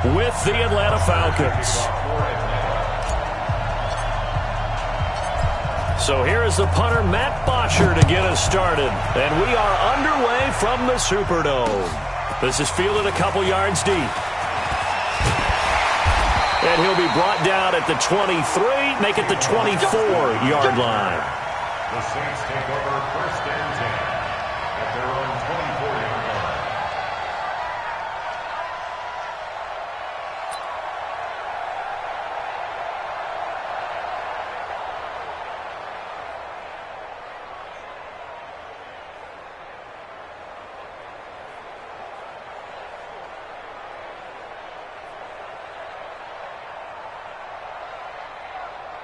with the Atlanta Falcons. So here is the punter, Matt Bosher, to get us started. And we are underway from the Superdome. This is fielded a couple yards deep. And he'll be brought down at the 23, make it the 24-yard line. The Saints take over first and 10 at their own 24-yard line.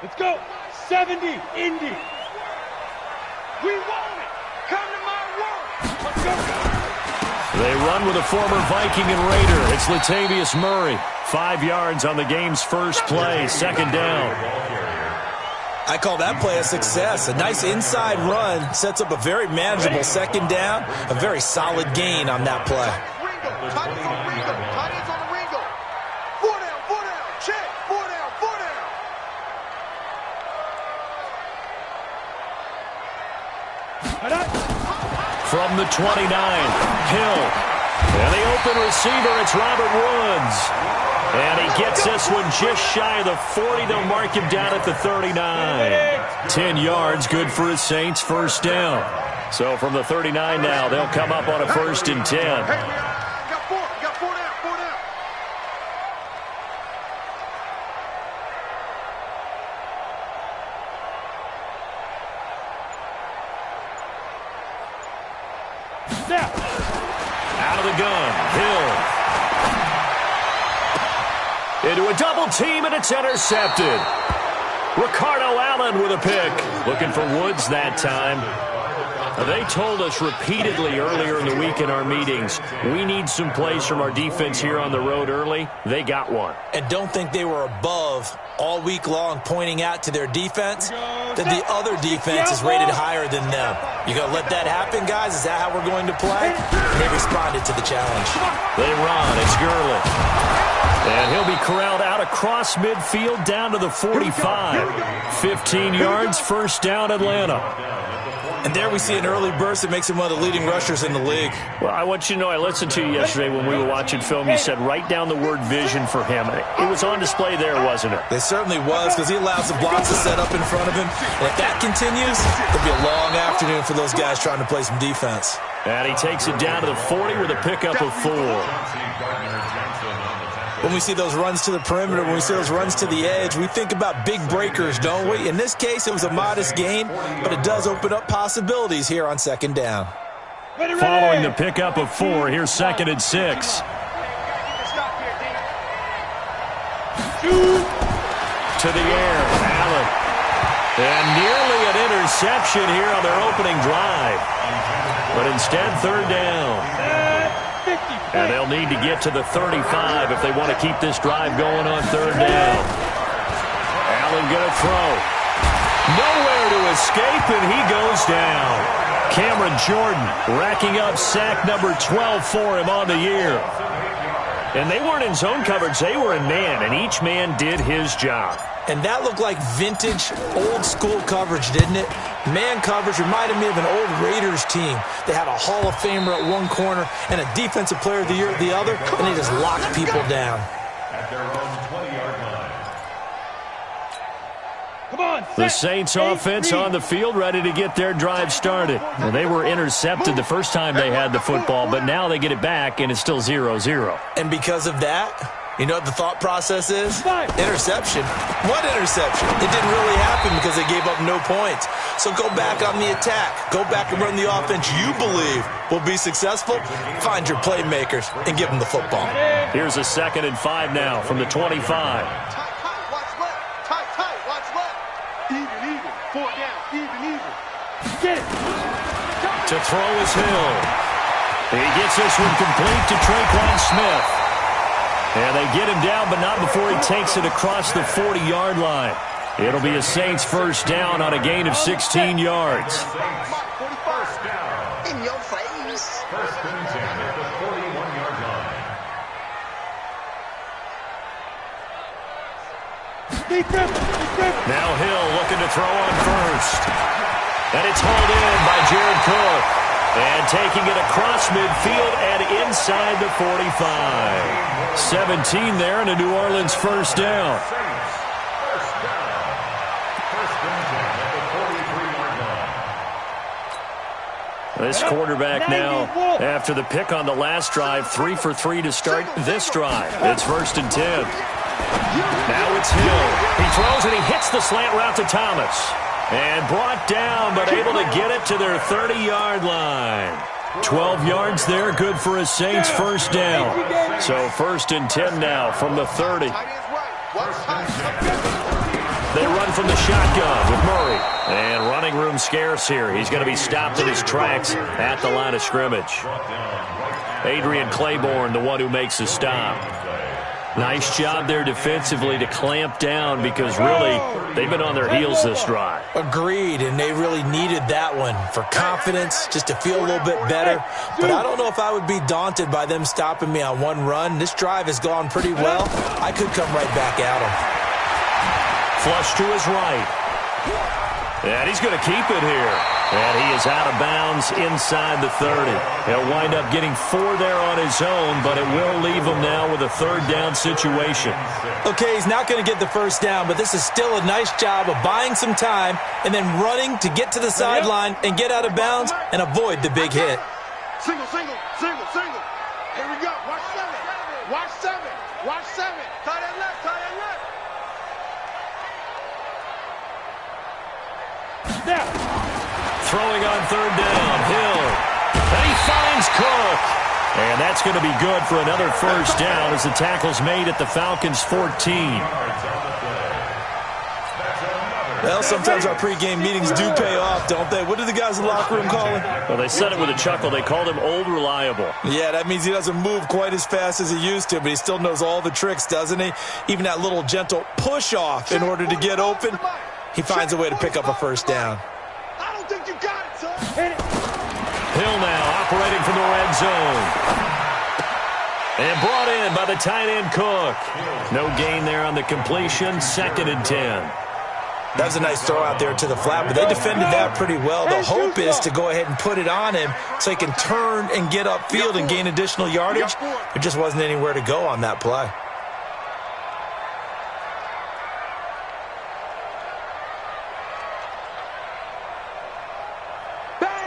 Let's go. 70, Indy. We want it. Come to my world. Let's go. They run with a former Viking and Raider. It's Latavius Murray. 5 yards on the game's first play. Second down. I call that play a success. A nice inside run sets up a very manageable second down. A very solid gain on that play. From the 29, Hill. And the open receiver, it's Robert Woods. And he gets this one just shy of the 40. They'll mark him down at the 39. 10 yards, good for his Saints, first down. So from the 39 now, they'll come up on a first and 10. Out of the gun, Hill. Into a double team, and it's intercepted. Ricardo Allen with a pick. Looking for Woods that time. They told us repeatedly earlier in the week in our meetings, we need some plays from our defense here on the road early. They got one. And don't think they were above all week long pointing out to their defense that the other defense is rated higher than them. You going to let that happen, guys? Is that how we're going to play? And they responded to the challenge. They run. It's Gurley. And he'll be corralled out across midfield down to the 45. 15 yards, first down, Atlanta. And there we see an early burst that makes him one of the leading rushers in the league. Well, I want you to know, I listened to you yesterday when we were watching film. You said write down the word vision for him. It was on display there, wasn't it? It certainly was, because he allows the blocks to set up in front of him. And if that continues, it'll be a long afternoon for those guys trying to play some defense. And he takes it down to the 40 with a pickup of 4. When we see those runs to the perimeter, when we see those runs to the edge, we think about big breakers, don't we? In this case, it was a modest gain, but it does open up possibilities here on second down. Following the pickup of 4, here's second and 6. To the air, Allen. And nearly an interception here on their opening drive. But instead, third down. And they'll need to get to the 35 if they want to keep this drive going on third down. Allen going to throw. Nowhere to escape, and he goes down. Cameron Jordan racking up sack number 12 for him on the year. And they weren't in zone coverage. They were in man, and each man did his job. And that looked like vintage, old-school coverage, didn't it? Man coverage reminded me of an old Raiders team. They had a Hall of Famer at one corner and a Defensive Player of the Year at the other, and they just locked people down. At their own 20-yard line. Come on, the Saints offense on the field ready to get their drive started. Well, they were intercepted the first time they had the football, but now they get it back, and it's still 0-0. And because of that, you know what the thought process is? Interception. What interception? It didn't really happen because they gave up no points. So go back on the attack. Go back and run the offense you believe will be successful. Find your playmakers and give them the football. Here's a 2nd and 5 now from the 25. Tight, watch left. Tight, watch left. Even. 4 down, even. Get it. To throw is Hill. He gets this one complete to Traquan Smith. And they get him down, but not before he takes it across the 40-yard line. It'll be a Saints first down on a gain of 16 yards. First down. In your face. First and 10 at the 41-yard line. Now Hill looking to throw on first. And it's hauled in by Jared Cook. And taking it across midfield and inside the 45. 17 there and a New Orleans first down. This quarterback now, after the pick on the last drive, 3 for 3 to start this drive. It's 1st and 10. Now it's Hill. He throws and he hits the slant route to Thomas. And brought down, but able to get it to their 30-yard line. 12 yards there, good for a Saints first down. So 1st and 10 now from the 30. They run from the shotgun with Murray. And running room scarce here. He's going to be stopped in his tracks at the line of scrimmage. Adrian Claiborne, the one who makes the stop. Nice job there defensively to clamp down because really they've been on their heels this drive. Agreed, and they really needed that one for confidence, just to feel a little bit better. But I don't know if I would be daunted by them stopping me on one run. This drive has gone pretty well. I could come right back at them. Flush to his right. And he's going to keep it here. And he is out of bounds inside the 30. He'll wind up getting 4 there on his own, but it will leave him now with a 3rd down situation. Okay, he's not going to get the first down, but this is still a nice job of buying some time and then running to get to the sideline and get out of bounds and avoid the big hit. Single, single, single, single. Here we go. Watch 7. Watch 7. Watch 7. Tie that left, tie that left. Now. Throwing on 3rd down, Hill. And he finds Cook. And that's going to be good for another first down as the tackle's made at the Falcons' 14. Well, sometimes our pregame meetings do pay off, don't they? What do the guys in the locker room call him? Well, they said it with a chuckle. They called him Old Reliable. Yeah, that means he doesn't move quite as fast as he used to, but he still knows all the tricks, doesn't he? Even that little gentle push-off in order to get open, he finds a way to pick up a first down. Think you got it, son. Hit it. Hill now operating from the red zone. And brought in by the tight end Cook. No gain there on the completion. 2nd and 10. That was a nice throw out there to the flat, but they defended that pretty well. The hope is to go ahead and put it on him so he can turn and get upfield and gain additional yardage. There just wasn't anywhere to go on that play.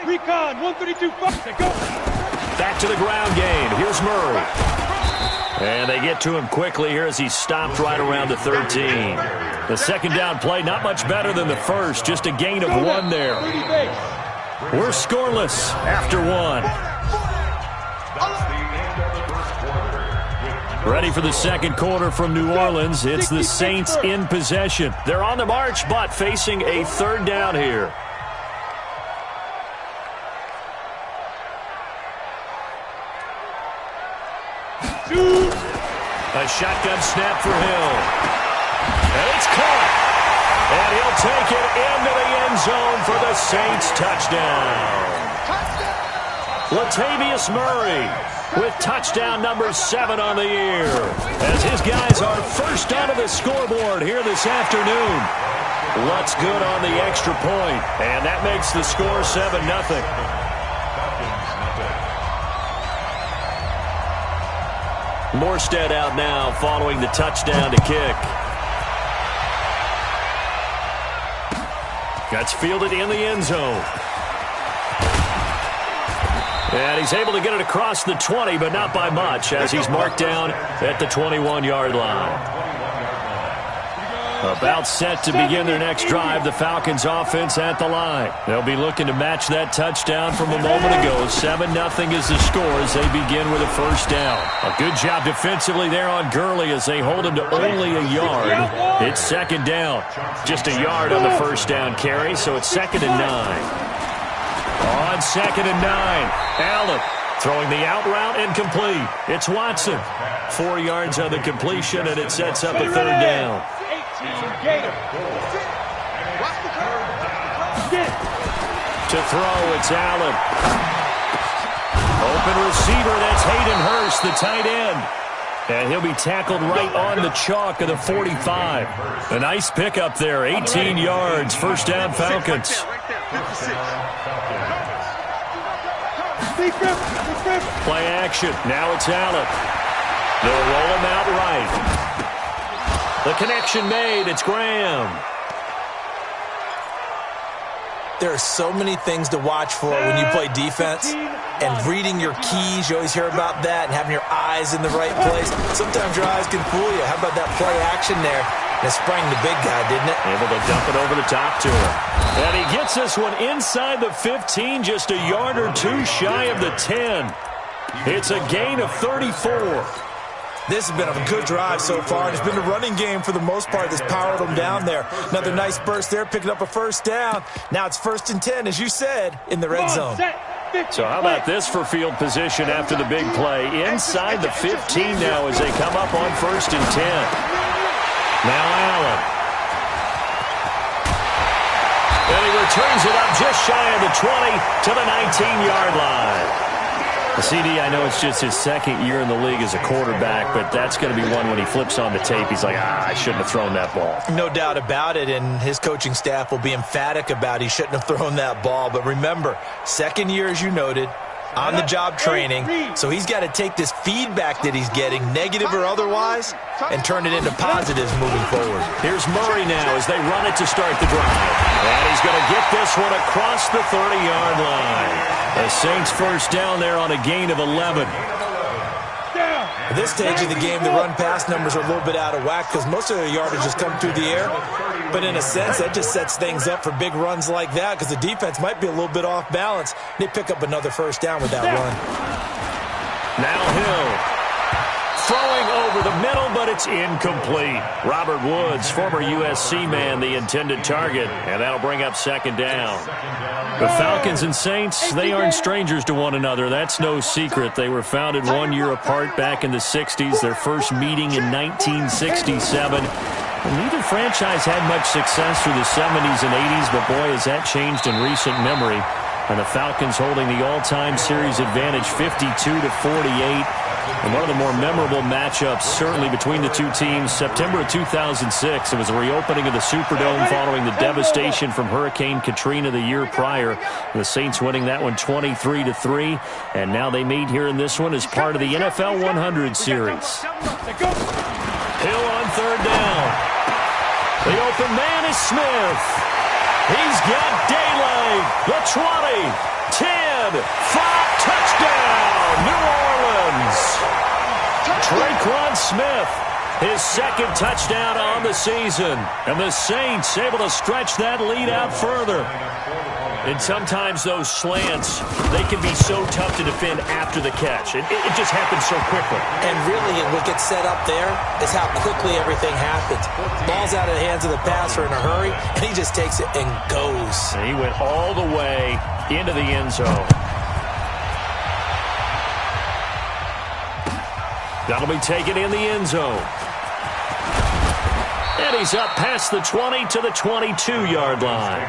Recon, 132, go. Back to the ground game. Here's Murray. And they get to him quickly here as he's stopped right around the 13. The 2nd down play, not much better than the first. Just a gain of 1 there. We're scoreless after 1. Ready for the 2nd quarter from New Orleans. It's the Saints in possession. They're on the march, but facing a 3rd down here. A shotgun snap for Hill. And it's caught. And he'll take it into the end zone for the Saints touchdown. Latavius Murray with touchdown number 7 on the year. As his guys are first onto the scoreboard here this afternoon. Lutz good on the extra point. And that makes the score 7-0. Morstead out now following the touchdown to kick. Gets fielded in the end zone. And he's able to get it across the 20, but not by much as he's marked down at the 21-yard line. About set to begin their next drive, the Falcons offense at the line. They'll be looking to match that touchdown from a moment ago. 7-0 is the score as they begin with a first down. A good job defensively there on Gurley as they hold him to only a yard. It's 2nd down. Just a yard on the first down carry, so it's 2nd and 9. On 2nd and 9, Allen throwing the out route incomplete. It's Watson. 4 yards on the completion, and it sets up a 3rd down. To throw, it's Allen. Open receiver, that's Hayden Hurst, the tight end. And he'll be tackled right on the chalk of the 45. A nice pickup there, 18 yards, first down Falcons. Play action, now it's Allen. They'll roll him out right. The connection made, it's Graham. There are so many things to watch for when you play defense, and reading your keys, you always hear about that, and having your eyes in the right place. Sometimes your eyes can fool you. How about that play action there? And it sprang the big guy, didn't it? Able to dump it over the top to him. And he gets this one inside the 15, just a yard or two shy of the 10. It's a gain of 34. This has been a good drive so far. It's been a running game for the most part that's powered them down there. Another nice burst there, picking up a first down. Now it's 1st and 10, as you said, in the red zone. So how about this for field position after the big play? Inside the 15 now as they come up on 1st and 10. Now Allen. And he returns it up just shy of the 20 to the 19-yard line. CD, I know it's just his second year in the league as a quarterback, but that's going to be one when he flips on the tape. He's like, I shouldn't have thrown that ball. No doubt about it, and his coaching staff will be emphatic about he shouldn't have thrown that ball. But remember, second year, as you noted, on-the-job training, so he's got to take this feedback that he's getting, negative or otherwise, and turn it into positives moving forward. Here's Murray now as they run it to start the drive. And he's going to get this one across the 30-yard line. The Saints first down there on a gain of 11. At this stage of the game, the run-pass numbers are a little bit out of whack because most of their yardage has come through the air. But in a sense, that just sets things up for big runs like that because the defense might be a little bit off balance. They pick up another first down with that run. Now Hill. Throwing over the middle, but it's incomplete. Robert Woods, former USC man, the intended target, and that'll bring up second down. The Falcons and Saints, they aren't strangers to one another. That's no secret. They were founded 1 year apart back in the 60s, their first meeting in 1967. And neither franchise had much success through the 70s and 80s, but boy, has that changed in recent memory. And the Falcons holding the all-time series advantage 52-48. And one of the more memorable matchups, certainly between the two teams, September of 2006. It was the reopening of the Superdome following the devastation from Hurricane Katrina the year prior. The Saints winning that one 23-3. And now they meet here in this one as part of the NFL 100 series. Hill on third down. The open man is Smith. He's got daylight. The 20, 10, 5, touchdown, New Orleans. Traquan Smith, his second touchdown on the season. And the Saints able to stretch that lead out further. And sometimes those slants, they can be so tough to defend after the catch. It just happens so quickly. And really, what gets set up there is how quickly everything happens. Ball's out of the hands of the passer in a hurry, and he just takes it and goes. And he went all the way into the end zone. That'll be taken in the end zone. And he's up past the 20 to the 22-yard line.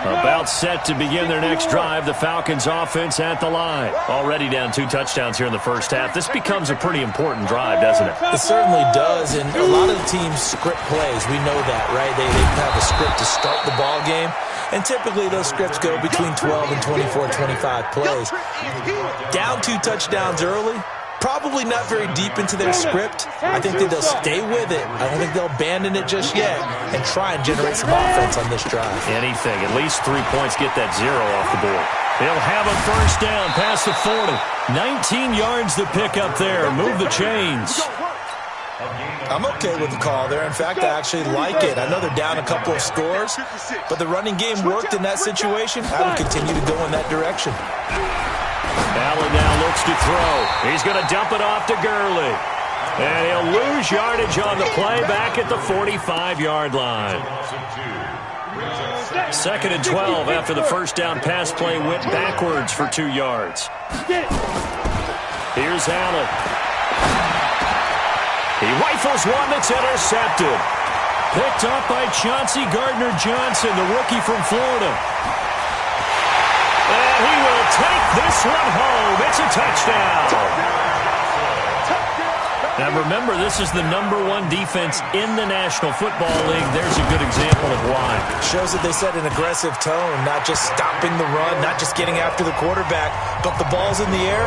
About set to begin their next drive. The Falcons offense at the line. Already down 2 touchdowns here in the first half. This becomes a pretty important drive, doesn't it? It certainly does, and a lot of the teams script plays. We know that, right? They have a script to start the ball game, and typically those scripts go between 12 and 24, 25 plays. Down 2 touchdowns early, probably not very deep into their script. I think that they'll stay with it. I don't think they'll abandon it just yet and try and generate some offense on this drive. Anything. At least 3 points get that 0 off the board. They'll have a first down past the 40. 19 yards to pick up there. Move the chains. I'm okay with the call there. In fact, I actually like it. I know they're down a couple of scores, but the running game worked in that situation. I would continue to go in that direction. Allen now looks to throw. He's going to dump it off to Gurley. And he'll lose yardage on the play back at the 45-yard line. 2nd and 12 after the first down pass play went backwards for 2 yards. Here's Allen. He rifles one that's intercepted. Picked up by Chauncey Gardner-Johnson, the rookie from Florida. And he will will take this one home. It's a touchdown. Now remember, this is the #1 defense in the National Football League. There's a good example of why. Shows that they set an aggressive tone, not just stopping the run, not just getting after the quarterback, but the ball's in the air.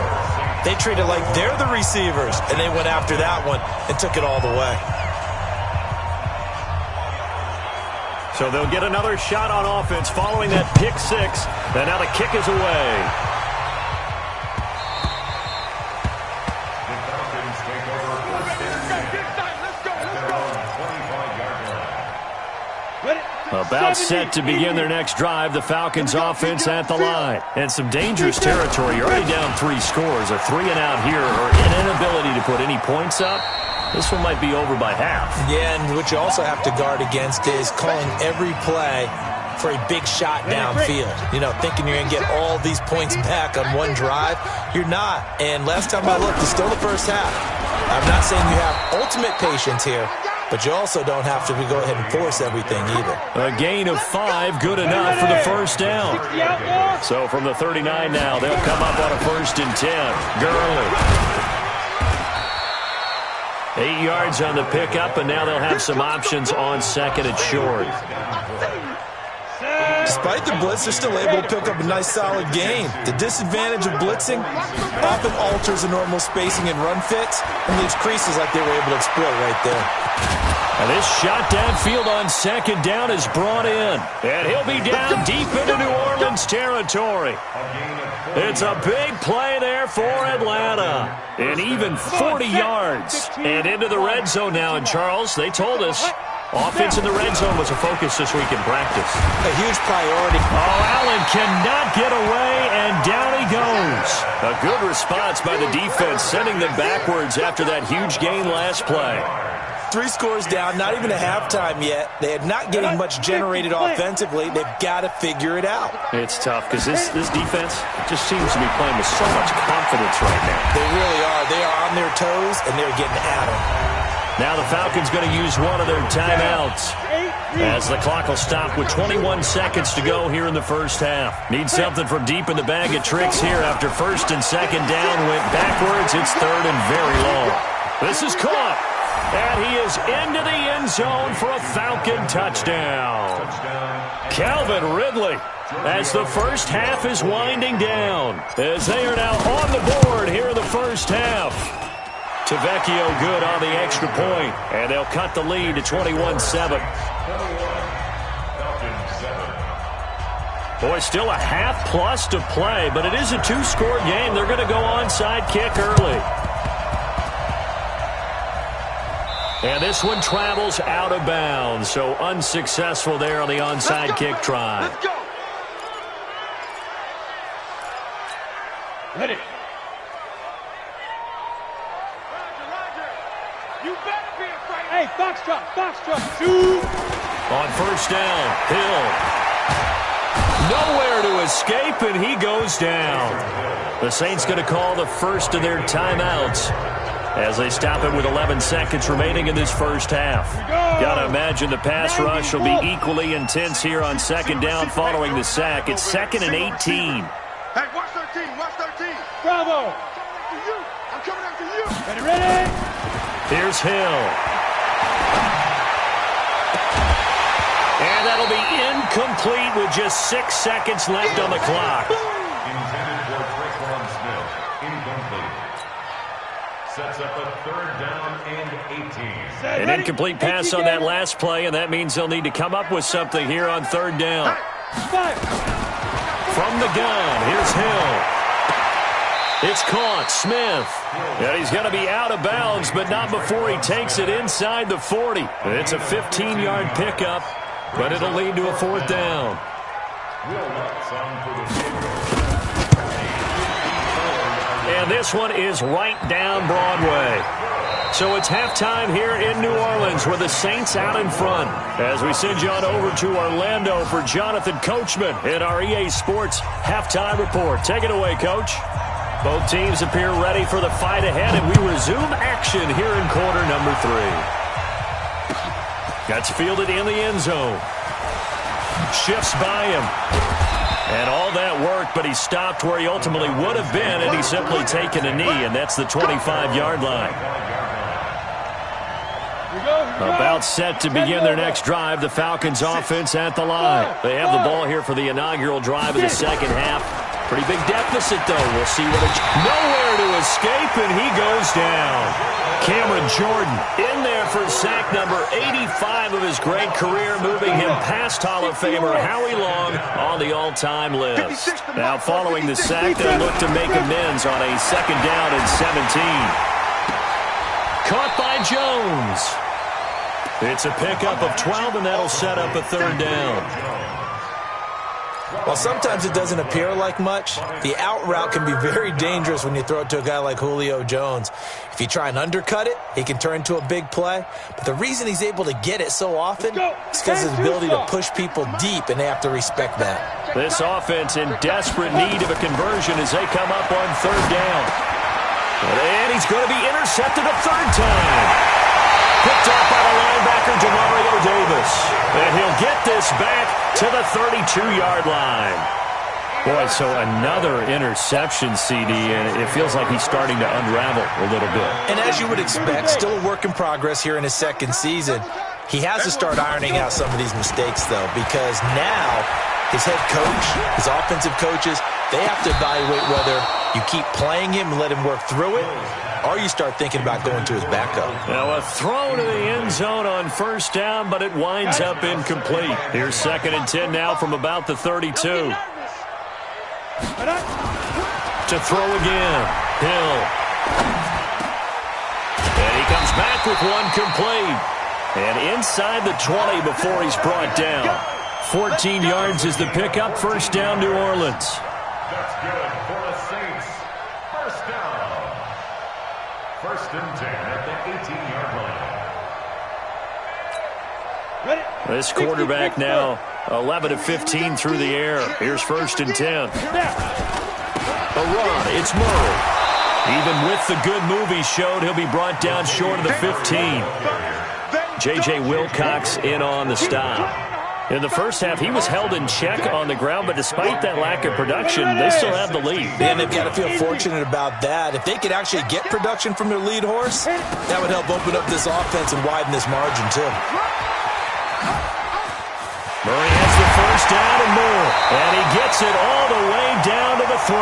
They treat it like they're the receivers, and they went after that one and took it all the way. So they'll get another shot on offense following that pick six. And now the kick is away. About set to begin their next drive. The Falcons offense at the line. And some dangerous territory. You're already down 3 scores. A 3-and-out here or an inability to put any points up. This one might be over by half. Yeah, and what you also have to guard against is calling every play for a big shot downfield. You know, thinking you're going to get all these points back on one drive. You're not. And last time I looked, it's still the first half. I'm not saying you have ultimate patience here, but you also don't have to go ahead and force everything either. A gain of 5, good enough for the first down. So from the 39 now, they'll come up on a 1st and 10. Gurley. 8 yards on the pickup, and now they'll have some options on 2nd and short. Despite the blitz, they're still able to pick up a nice, solid gain. The disadvantage of blitzing often alters the normal spacing and run fits and leaves creases like they were able to exploit right there. And this shot downfield on 2nd down is brought in. And he'll be down deep into New Orleans territory. It's a big play there for Atlanta. And even 40 yards. And into the red zone now. And Charles, they told us offense in the red zone was a focus this week in practice. A huge priority. Oh, Allen cannot get away, and down he goes. A good response by the defense, sending them backwards after that huge gain last play. 3 scores down, not even a halftime yet. They are not getting much generated offensively. They've got to figure it out. It's tough because this defense just seems to be playing with so much confidence right now. They really are. They are on their toes, and they're getting at them. Now the Falcons going to use one of their timeouts as the clock will stop with 21 seconds to go here in the first half. Need something from deep in the bag of tricks here after 1st and 2nd down went backwards. It's 3rd and very long. This is caught. And he is into the end zone for a Falcon touchdown. Calvin Ridley as the first half is winding down. As they are now on the board here in the first half. Tavecchio good on the extra point. And they'll cut the lead to 21-7. Boy, still a half plus to play, but it is a 2-score game. They're going to go onside kick early. And this one travels out of bounds, so unsuccessful there on the onside kick try. Let's go. Ready. Roger. You better be afraid. Hey, foxtrot. Shoot. On 1st down, Hill. Nowhere to escape, and he goes down. The Saints going to call the first of their timeouts as they stop it with 11 seconds remaining in this first half. Got to imagine the pass rush will be equally intense here on 2nd down following the sack. It's 2nd and 18. Hey, watch 13. Bravo. I'm coming after you. Ready? Here's Hill. And that'll be incomplete with just 6 seconds left on the clock. Intended for Traquan Smith. Incomplete. Sets up a 3rd down and 18. An incomplete pass on that last play, and that means they'll need to come up with something here on 3rd down. From the gun, here's Hill. It's caught, Smith. And he's going to be out of bounds, but not before he takes it inside the 40. It's a 15-yard pickup, but it'll lead to a 4th down. And this one is right down Broadway. So it's halftime here in New Orleans with the Saints out in front. As we send you on over to Orlando for Jonathan Coachman in our EA Sports Halftime Report. Take it away, Coach. Both teams appear ready for the fight ahead, and we resume action here in quarter number 3. That's fielded in the end zone. Shifts by him. And all that work, but he stopped where he ultimately would have been, and he's simply taken a knee, and that's the 25-yard line. About set to begin their next drive, the Falcons offense at the line. They have the ball here for the inaugural drive of the second half. Pretty big deficit, though. We'll see what it's... Nowhere to escape, and he goes down. Cameron Jordan in there for sack number 85 of his great career, moving him past Hall of Famer Howie Long on the all-time list. Now, following the sack, they look to make amends on a second down and 17. Caught by Jones. It's a pickup of 12, and that'll set up a third down. While sometimes it doesn't appear like much, the out route can be very dangerous when you throw it to a guy like Julio Jones. If you try and undercut it, he can turn into a big play. But the reason he's able to get it so often is because of his ability to push people deep, and they have to respect that. This offense in desperate need of a conversion as they come up on third down. And he's going to be intercepted a third time. Picked up by the linebacker, Demario Davis. And he'll get this back to the 32-yard line. Boy, so another interception, CD, and it feels like he's starting to unravel a little bit. And as you would expect, still a work in progress here in his second season. He has to start ironing out some of these mistakes, though, because now his head coach, his offensive coaches, they have to evaluate whether you keep playing him and let him work through it, or you start thinking about going to his backup. Now a throw to the end zone on first down, but it winds up incomplete. Here's 2nd and 10 now from about the 32. To throw again. Hill. And he comes back with one complete. And inside the 20 before he's brought down. 14 yards is the pickup. First down, New Orleans. That's good for the Saints. First down. 1st and 10 at the 18-yard line. This quarterback now 11 of 15 through the air. Here's 1st and 10. A run. It's Murray. Even with the good move he showed, he'll be brought down short of the 15. J.J. Wilcox in on the stop. In the first half, he was held in check on the ground, but despite that lack of production, they still have the lead. And they've got to feel fortunate about that. If they could actually get production from their lead horse, that would help open up this offense and widen this margin, too. Murray has the first down and more, and he gets it all the way down to the 3.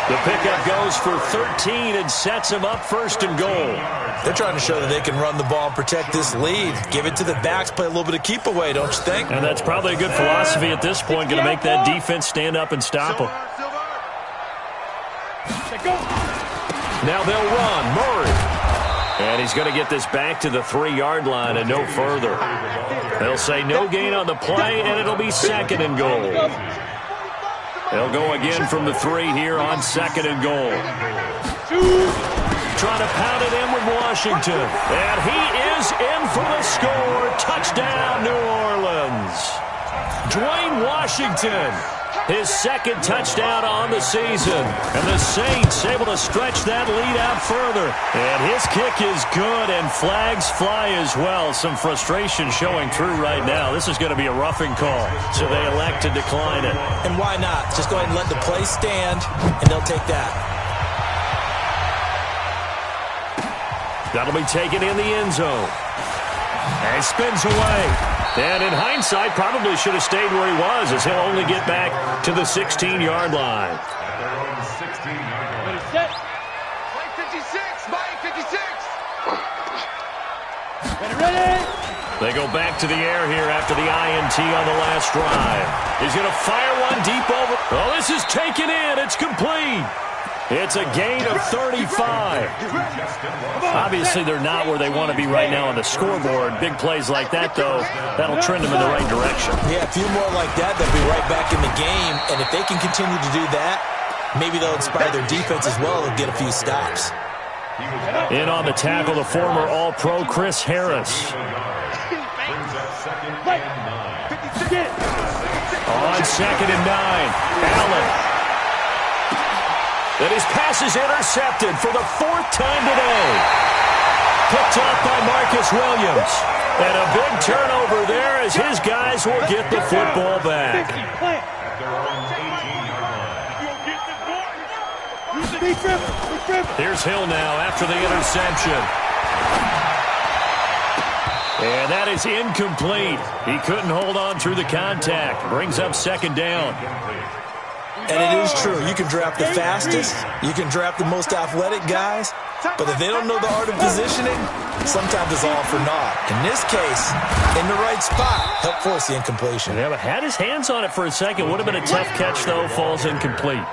The pickup goes for 13 and sets him up 1st and goal. They're trying to show that they can run the ball and protect this lead. Give it to the backs, play a little bit of keep away, don't you think? And that's probably a good philosophy at this point, going to make that defense stand up and stop them. Now they'll run. Murray. And he's going to get this back to the 3-yard line and no further. They'll say no gain on the play, and it'll be 2nd and goal. They'll go again from the 3 here on 2nd and goal. Trying to pound it in with Washington. And he is in for the score. Touchdown, New Orleans. Dwayne Washington, his 2nd touchdown on the season. And the Saints able to stretch that lead out further. And his kick is good, and flags fly as well. Some frustration showing through right now. This is going to be a roughing call, so they elect to decline it. And why not? Just go ahead and let the play stand, and they'll take that. That'll be taken in the end zone. And spins away. And in hindsight, probably should have stayed where he was, as he'll only get back to the 16-yard line. At their own 16-yard line. Set. Play 56. Play 56. Ready. They go back to the air here after the INT on the last drive. He's going to fire one deep over. Oh, this is taken in. It's complete. It's a gain of 35. Obviously, they're not where they want to be right now on the scoreboard. Big plays like that, though, that'll trend them in the right direction. Yeah, a few more like that, they'll be right back in the game. And if they can continue to do that, maybe they'll inspire their defense as well and get a few stops. In on the tackle, the former All-Pro Chris Harris. On 2nd and 9, Allen. And his pass is intercepted for the 4th time today. Picked up by Marcus Williams. And a big turnover there as his guys will get the football back. At their own Here's Hill now after the interception. And that is incomplete. He couldn't hold on through the contact. Brings up second down. And it is true. You can draft the fastest. You can draft the most athletic guys. But if they don't know the art of positioning, sometimes it's all for naught. In this case, in the right spot, help force the incompletion. Yeah, but had his hands on it for a second. Would have been a tough catch, though. Falls incomplete.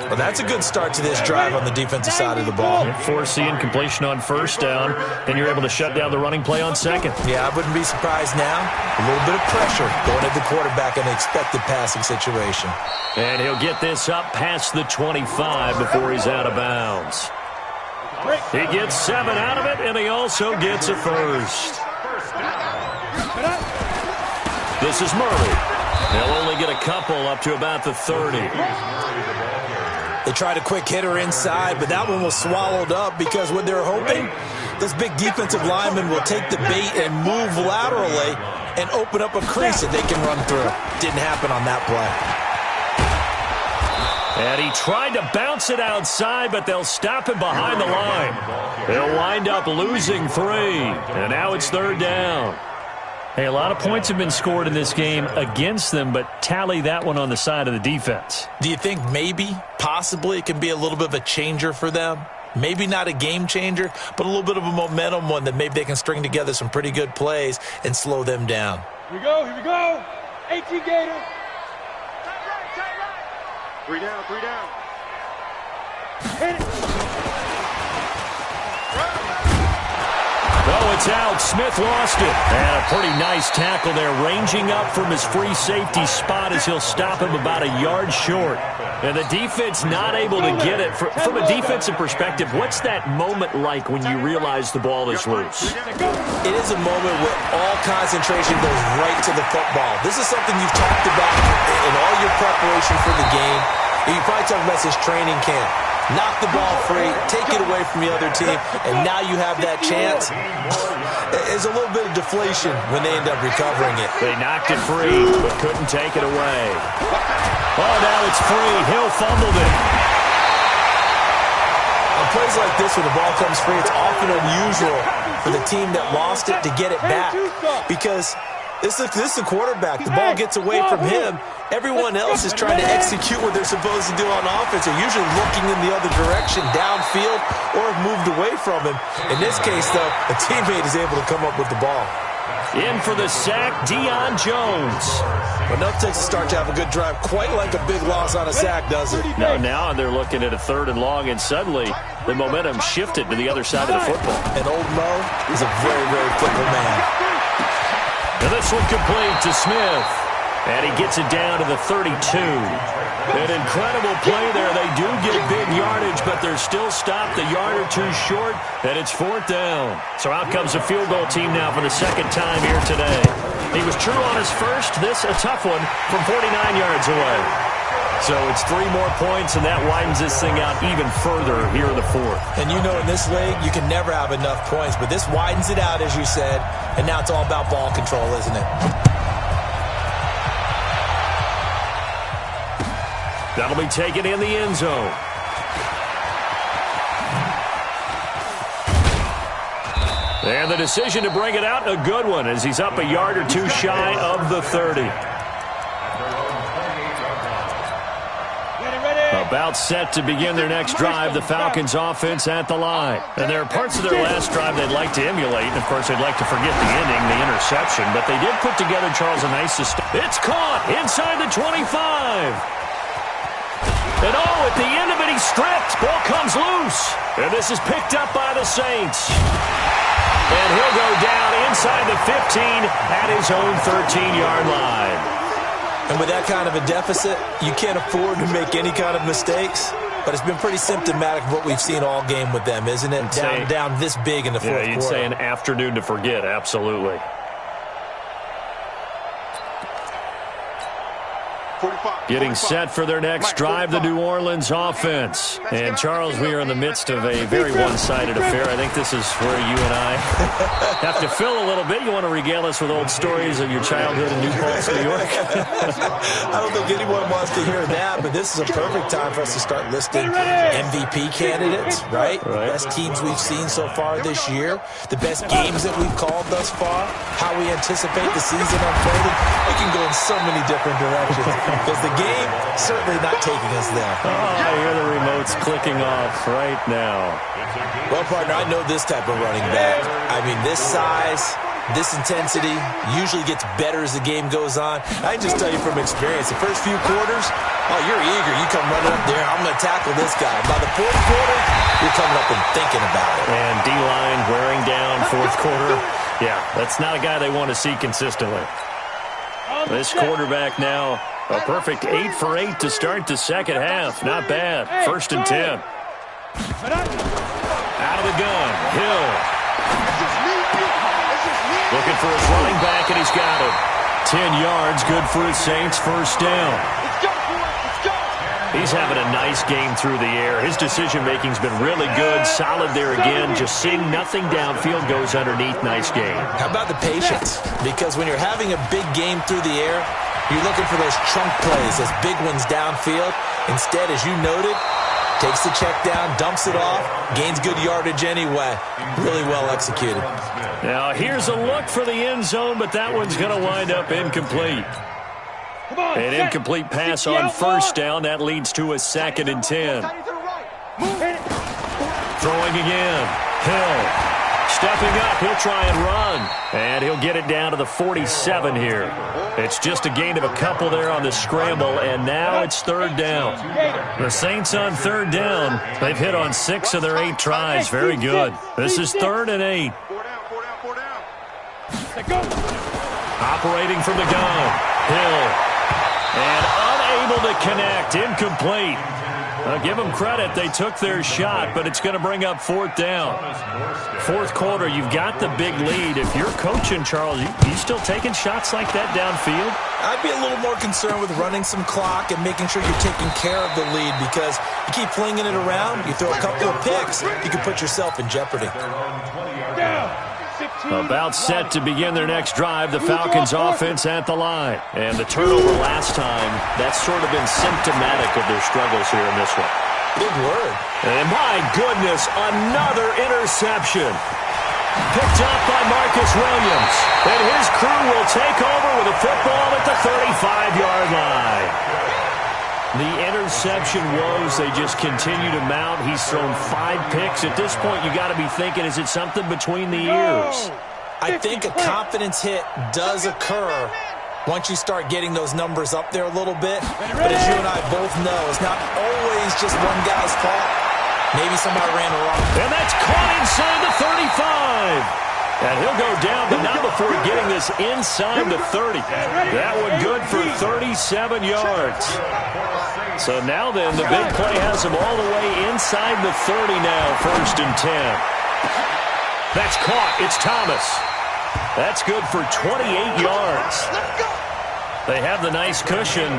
Well, that's a good start to this drive on the defensive side of the ball. Force the incompletion on first down, then you're able to shut down the running play on second. Yeah, I wouldn't be surprised now. A little bit of pressure going at the quarterback in an expected passing situation. And he'll get this up past the 25 before he's out of bounds. He gets 7 out of it, and he also gets a first. This is Murray. They'll only get a couple up to about the 30. They tried a quick hitter inside, but that one was swallowed up because what they're hoping, this big defensive lineman will take the bait and move laterally and open up a crease that they can run through. Didn't happen on that play. And he tried to bounce it outside, but they'll stop him behind the line. They'll wind up losing 3, and now it's third down. Hey, a lot of points have been scored in this game against them, but tally that one on the side of the defense. Do you think maybe, possibly, it can be a little bit of a changer for them? Maybe not a game changer, but a little bit of a momentum one that maybe they can string together some pretty good plays and slow them down. Here we go. 18 Gator. 3 down. Hit it. Oh, it's out. Smith lost it. And a pretty nice tackle there, ranging up from his free safety spot as he'll stop him about a yard short. And the defense not able to get it. From a defensive perspective, what's that moment like when you realize the ball is loose? It is a moment where all concentration goes right to the football. This is something you've talked about in all your preparation for the game. And you probably talked about this training camp. Knock the ball free, take it away from the other team, and now you have that chance. There's a little bit of deflation when they end up recovering it. They knocked it free, but couldn't take it away. Oh, now it's free. Hill fumbled it. On plays like this, when the ball comes free, it's often unusual for the team that lost it to get it back because this is the quarterback. The ball gets away from him. Everyone else is trying to execute what they're supposed to do on offense. They're usually looking in the other direction, downfield, or have moved away from him. In this case, though, a teammate is able to come up with the ball. In for the sack, Deion Jones. But enough takes to start to have a good drive. Quite like a big loss on a sack, does it? No, now they're looking at a 3rd and long, and suddenly the momentum shifted to the other side of the football. And old Mo is a very, very fickle man. And this one complete to Smith. And he gets it down to the 32. An incredible play there. They do get big yardage, but they're still stopped a yard or two short, and it's 4th down. So out comes the field goal team now for the 2nd time here today. He was true on his first. This a tough one from 49 yards away. So it's 3 more points, and that widens this thing out even further here in the 4th. And you know in this league, you can never have enough points, but this widens it out, as you said, and now it's all about ball control, isn't it? That'll be taken in the end zone. And the decision to bring it out, a good one, as he's up a yard or two shy of the 30. About set to begin their next drive, the Falcons offense at the line. And there are parts of their last drive they'd like to emulate. And, of course, they'd like to forget the ending, the interception. But they did put together, Charles, a nice system. It's caught inside the 25. And, at the end of it, he's stripped. Ball comes loose. And this is picked up by the Saints. And he'll go down inside the 15 at his own 13-yard line. And with that kind of a deficit, you can't afford to make any kind of mistakes. But it's been pretty symptomatic of what we've seen all game with them, isn't it? Down this big in the fourth quarter. Yeah, you'd say an afternoon to forget, absolutely. 45. Getting set for their next drive, the New Orleans offense. And, Charles, we are in the midst of a very one-sided affair. I think this is where you and I have to fill a little bit. You want to regale us with old stories of your childhood in New Paltz, New York? I don't think anyone wants to hear that, but this is a perfect time for us to start listing MVP candidates, right? Best teams we've seen so far this year, the best games that we've called thus far, how we anticipate the season unfolding. We can go in so many different directions because the game certainly not taking us there. Oh, I hear the remotes clicking off right now. Well, partner, I know this type of running back. I mean, this size, this intensity usually gets better as the game goes on. I can just tell you from experience, the first few quarters, oh, you're eager. You come running up there, I'm going to tackle this guy. By the fourth quarter, you're coming up and thinking about it. And D-line wearing down fourth quarter. Yeah, that's not a guy they want to see consistently. This quarterback now, a perfect 8 for 8 to start the second half. Not bad. 1st and 10. Out of the gun. Hill. Looking for his running back, and he's got it. 10 yards, good for his Saints. 1st down. He's having a nice game through the air. His decision-making's been really good. Solid there again. Just seeing nothing downfield, goes underneath. Nice game. How about the patience? Because when you're having a big game through the air, you're looking for those chunk plays, those big ones downfield. Instead, as you noted, takes the check down, dumps it off, gains good yardage anyway. Really well executed. Now, here's a look for the end zone, but that one's going to wind up incomplete. An incomplete pass on 1st down. That leads to a 2nd and 10. Throwing again. Hill. Stepping up. He'll try and run. And he'll get it down to the 47 here. It's just a gain of a couple there on the scramble, and now it's 3rd down. The Saints on 3rd down. They've hit on 6 of their 8 tries. Very good. This is 3rd and 8. Operating from the gun. Hill. And unable to connect. Incomplete. Give them credit. They took their shot, but it's going to bring up 4th down. 4th quarter, you've got the big lead. If you're coaching, Charles, you still taking shots like that downfield? I'd be a little more concerned with running some clock and making sure you're taking care of the lead, because you keep flinging it around, you throw a couple of picks, you can put yourself in jeopardy. About set to begin their next drive, the Falcons offense at the line. And the turnover last time, that's sort of been symptomatic of their struggles here in this one. Big word. And my goodness, another interception. Picked up by Marcus Williams. And his crew will take over with a football at the 35-yard line. The interception woes, they just continue to mount. He's thrown 5 picks. At this point, you got to be thinking, is it something between the ears? I think a confidence hit does occur once you start getting those numbers up there a little bit. But as you and I both know, it's not always just one guy's fault. Maybe somebody ran wrong. And that's caught inside the 35. And he'll go down, but not before getting this inside the 30. That one good for 37 yards. So now then, the big play has him all the way inside the 30 now, 1st and 10. That's caught. It's Thomas. That's good for 28 yards. They have the nice cushion.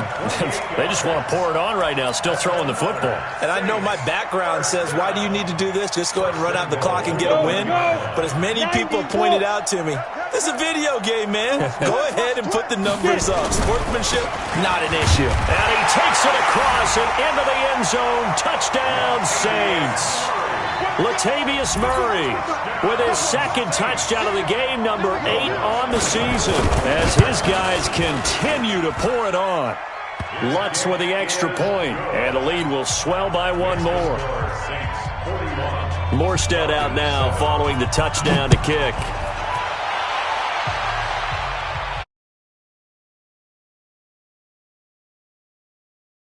They just want to pour it on right now, still throwing the football. And I know my background says, why do you need to do this? Just go ahead and run out the clock and get a win. But as many people have pointed out to me, this is a video game, man. Go ahead and put the numbers up. Sportsmanship, not an issue. And he takes it across and into the end zone. Touchdown, Saints. Latavius Murray with his 2nd touchdown of the game, number 8 on the season, as his guys continue to pour it on. Lutz with the extra point, and the lead will swell by 1 more. Morstead out now following the touchdown to kick.